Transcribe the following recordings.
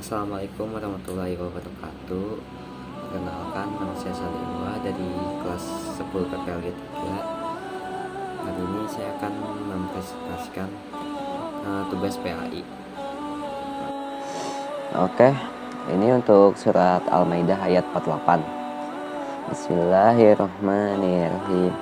Assalamualaikum warahmatullahi wabarakatuh. Perkenalkan, nama saya Sadewa dari kelas 10 PPLG 3. Hari ini saya akan mempresentasikan tugas PAI. Oke, ini untuk surat Al-Maidah ayat 48. Bismillahirrahmanirrahim.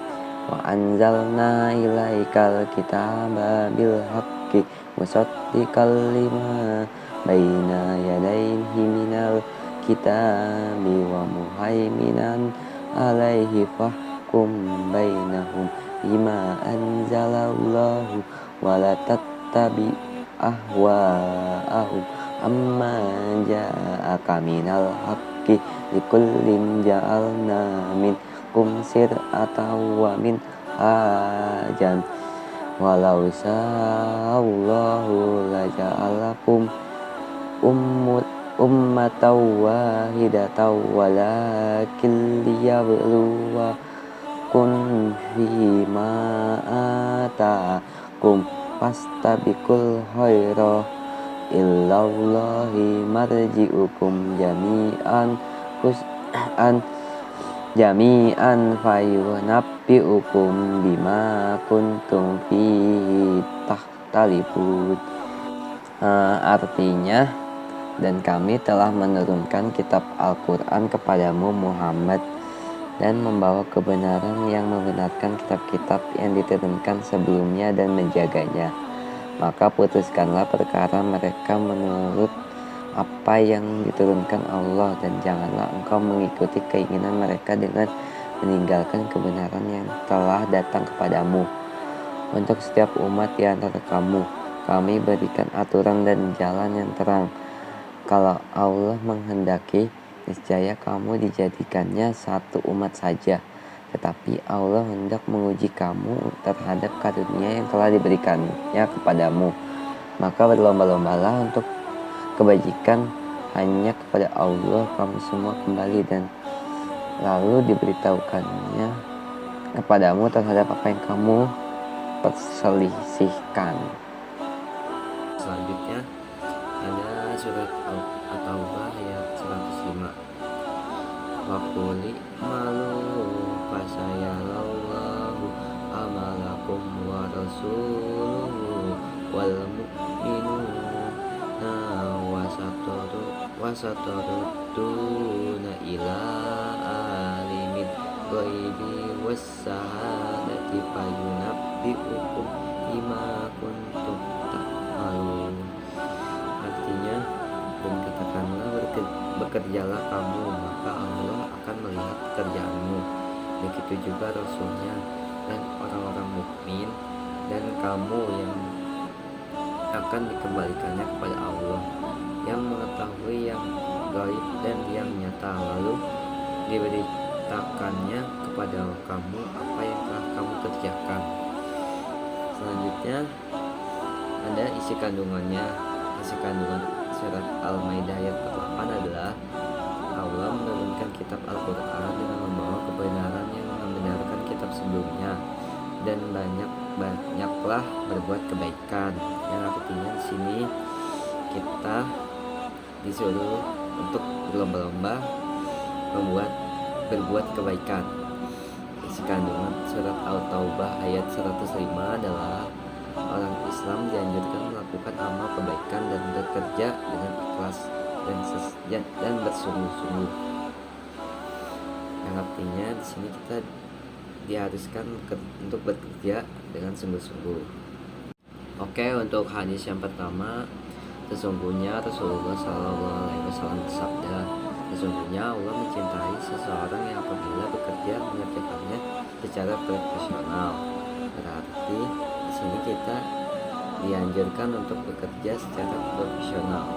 Wa anzalna ilaikal kitaba bil haqqi musaddiqal lima baina yadayhi minal kitabi wa muhaiminan alaihi fahkum bainahum bima anzalallahu wa la tattabi ahwa'ahum amma ja'aka minal haqqi likullin ja'alna minkum sir'atan wa min hajan walau sa'allahu laja'alakum ummatan wahidatan walakin liyabluwakum fima ataakum fastabiqul khairat illallahi marji'ukum jami'an fayunabbi'ukum bima kuntum fihi takhtalifun. Artinya, dan kami telah menurunkan kitab Al-Quran kepadamu Muhammad dan membawa kebenaran yang membenarkan kitab-kitab yang diturunkan sebelumnya dan menjaganya. Maka putuskanlah perkara mereka menurut apa yang diturunkan Allah, dan janganlah engkau mengikuti keinginan mereka dengan meninggalkan kebenaran yang telah datang kepadamu. Untuk setiap umat di antara kamu, kami berikan aturan dan jalan yang terang. Kalau Allah menghendaki, niscaya kamu dijadikannya satu umat saja. Tetapi Allah hendak menguji kamu terhadap karunia yang telah diberikannya kepadamu. Maka berlomba-lombalah untuk kebajikan, hanya kepada Allah kamu semua kembali, dan lalu diberitahukannya kepadamu terhadap apa yang kamu perselisihkan. Selanjutnya ada surat At-Taubah ayat 105. Waquli malu fasayallahu amalakum wa rasuluhu wal mu'minuna wasataduna ila alimid ghaibi wassahadati fayunabbi'ukum bima kuntum ta'malun. Artinya, dan katakanlah bekerjalah kamu, maka Allah akan melihat pekerjaanmu. Begitu juga Rasulnya dan orang-orang mukmin, dan kamu yang akan dikembalikannya kepada Allah yang mengetahui yang gaib dan yang nyata. Lalu diberitakannya kepada kamu apa yang telah kamu kerjakan. Selanjutnya ada isi kandungan surat Al-Maidah ayat 48 adalah Allah menurunkan kitab Al-Quran dengan membawa kebenaran yang membenarkan kitab sebelumnya, dan banyaklah berbuat kebaikan. Yang artinya di sini kita disuruh untuk berlomba-lomba berbuat kebaikan. Isi kandungan surat Al-Taubah ayat 105 adalah orang Islam dianjurkan melakukan amal kebaikan dan bekerja dengan ikhlas dan bersungguh-sungguh. Yang artinya di sini kita diharuskan untuk bekerja dengan sungguh-sungguh. Oke, untuk hadis yang pertama, sesungguhnya Rasulullah SAW bersabda, sesungguhnya Allah mencintai seseorang yang apabila bekerja mengerjakannya secara profesional. Berarti di sini kita dianjurkan untuk bekerja secara profesional.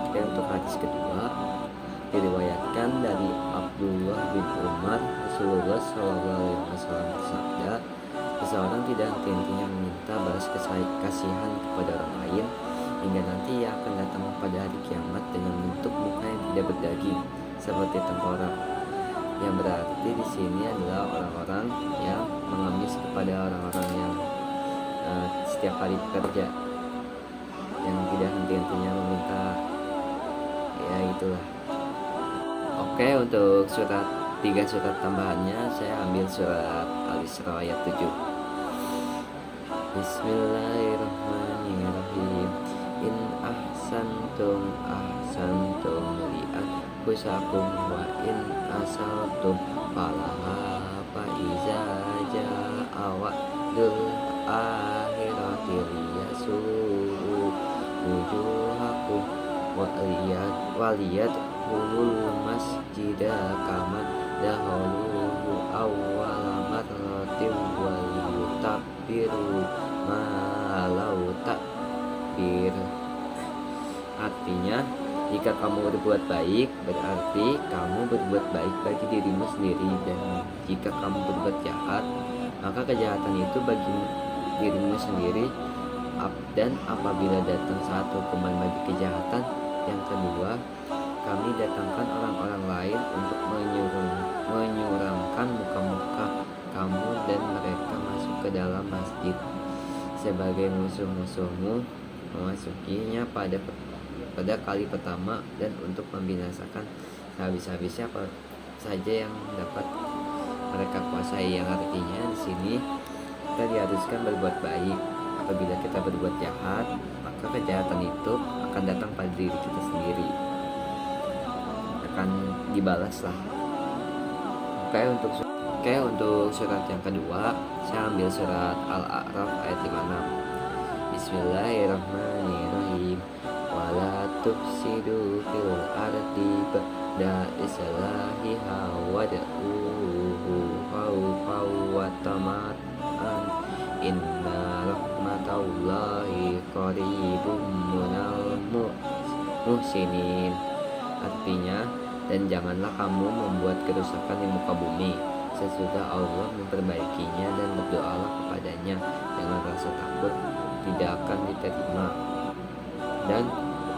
Oke, untuk hadis kedua, diriwayatkan dari Abdullah bin Umar, Rasulullah SAW bersabda, seseorang tidak henti-hentinya meminta balas kasihan kepada orang lain hingga nanti ia akan datang pada hari kiamat dengan bentuk muka yang tidak berdaging seperti tengkorak. Yang berarti di sini adalah orang-orang yang mengemis kepada orang-orang yang setiap hari bekerja, yang tidak henti-hentinya meminta Oke, untuk tiga surat tambahannya saya ambil surat Al-Isra ayat 7. Bismillahirrahmanirrahim. In ahsantum li anfusakum wa in asaltum falaha fa iza jaa wa'dul akhirati liyasuu wujuhakum waliyat hulul masjida kaman dahuluhu awwala marratin waliyutakbiru malau takbir. Artinya, jika kamu berbuat baik, berarti kamu berbuat baik bagi dirimu sendiri, dan jika kamu berbuat jahat, maka kejahatan itu bagi dirimu sendiri. Dan apabila datang saat hukuman bagi kejahatan yang kedua, kami datangkan orang-orang lain untuk menyuramkan muka-muka kamu dan mereka masuk ke dalam masjid sebagai musuh-musuhmu memasukinya pada kali pertama, dan untuk membinasakan sehabis-habisnya apa saja yang dapat mereka kuasai. Yang artinya di sini kita diharuskan berbuat baik. Apabila kita berbuat jahat, maka kejahatan itu akan datang pada diri kita sendiri, akan dibalas lah. Oke, untuk surat yang kedua saya ambil surat Al-A'raf ayat 56. Bismillahirrahmanirrahim. Wala tufsidu fil ardi ba'da islahiha wad'uhu khawfan wa tama'an inna rahmatallahi qaribun minal muhsinin. Artinya, dan janganlah kamu membuat kerusakan di muka bumi sesudah Allah memperbaikinya, dan berdoalah kepadanya dengan rasa takut tidak akan diterima dan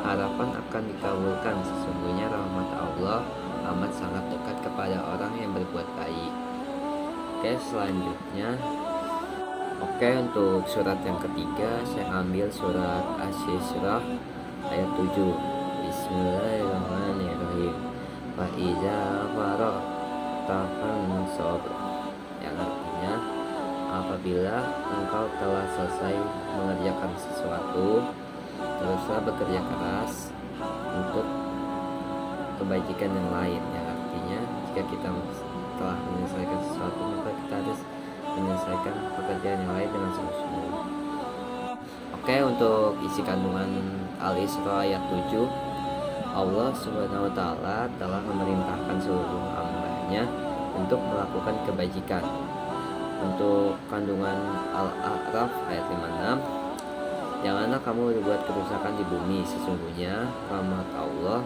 harapan akan dikabulkan. Sesungguhnya rahmat Allah amat sangat dekat kepada orang yang berbuat baik. Oke, selanjutnya untuk surat yang ketiga saya ambil surat Asy-Syurah ayat 7. Bismillahirrahmanirrahim. Fa iza faragta fansab. Yang artinya, apabila engkau telah selesai mengerjakan sesuatu, teruslah bekerja keras untuk kebajikan yang lain. Yang artinya, jika kita telah menyelesaikan sesuatu, maka kita harus menyelesaikan pekerjaan yang lain dengan sungguh-sungguh. Oke, untuk isi kandungan Al-Isra ayat 7, Allah Subhanahu wa Ta'ala telah memerintahkan seluruh hamba-Nya untuk melakukan kebajikan. Untuk kandungan Al-A'raf ayat 56, janganlah kamu berbuat kerusakan di bumi, sesungguhnya rahmat Allah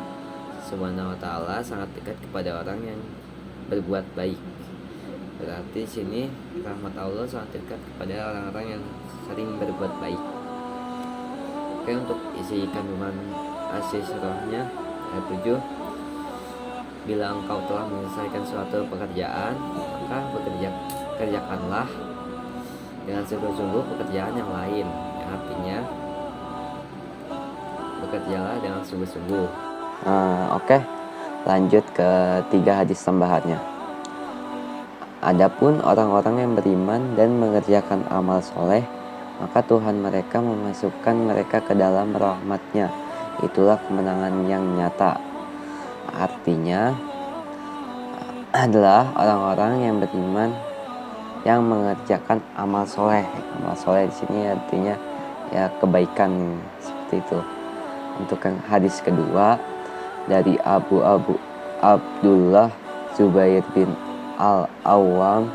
Subhanahu wa Ta'ala sangat dekat kepada orang yang berbuat baik. Berarti sini rahmat Allah sangat dekat kepada orang-orang yang sering berbuat baik. Oke, untuk isi kandungan Asy-Syurahnya ayat 7, bila engkau telah menyelesaikan suatu pekerjaan, maka kerjakanlah dengan sungguh-sungguh pekerjaan yang lain. Yang artinya, bekerjalah dengan sungguh-sungguh. Oke, lanjut ke 3 hadis tambahannya. Adapun orang-orang yang beriman dan mengerjakan amal soleh, maka Tuhan mereka memasukkan mereka ke dalam rahmat-Nya. Itulah kemenangan yang nyata. Artinya adalah orang-orang yang beriman yang mengerjakan amal soleh. Amal soleh di sini artinya ya kebaikan, seperti itu. Untuk yang hadis kedua dari Abu Abdullah Zubair bin Al-Awwam,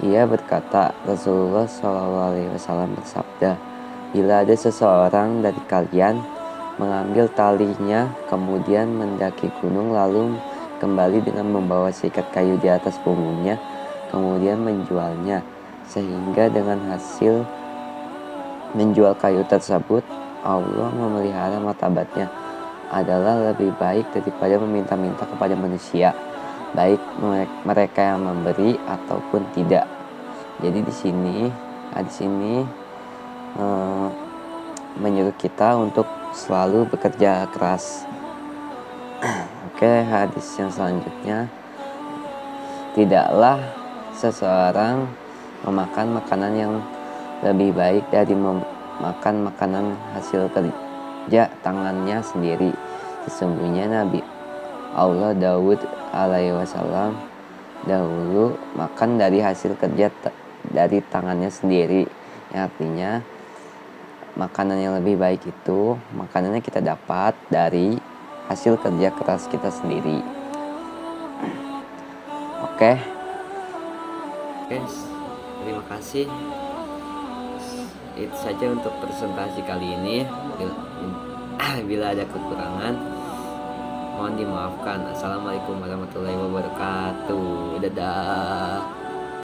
ia berkata, Rasulullah SAW bersabda, bila ada seseorang dari kalian mengambil talinya, kemudian mendaki gunung, lalu kembali dengan membawa seikat kayu di atas punggungnya, kemudian menjualnya, sehingga dengan hasil menjual kayu tersebut Allah memelihara martabatnya, adalah lebih baik daripada meminta-minta kepada manusia, baik mereka yang memberi ataupun tidak. Jadi di sini hadis ini menyuruh kita untuk selalu bekerja keras. Oke, hadis yang selanjutnya, tidaklah seseorang memakan makanan yang lebih baik dari memakan makanan hasil kerja tangannya sendiri. Sesungguhnya Nabi Allah Daud alaihi wasallam dahulu makan dari hasil kerja dari tangannya sendiri, yang artinya makanan yang lebih baik itu makanannya kita dapat dari hasil kerja keras kita sendiri. Oke, Terima kasih. Itu saja untuk presentasi kali ini. Bila ada kekurangan, mohon dimaafkan. Assalamualaikum warahmatullahi wabarakatuh. Dadah.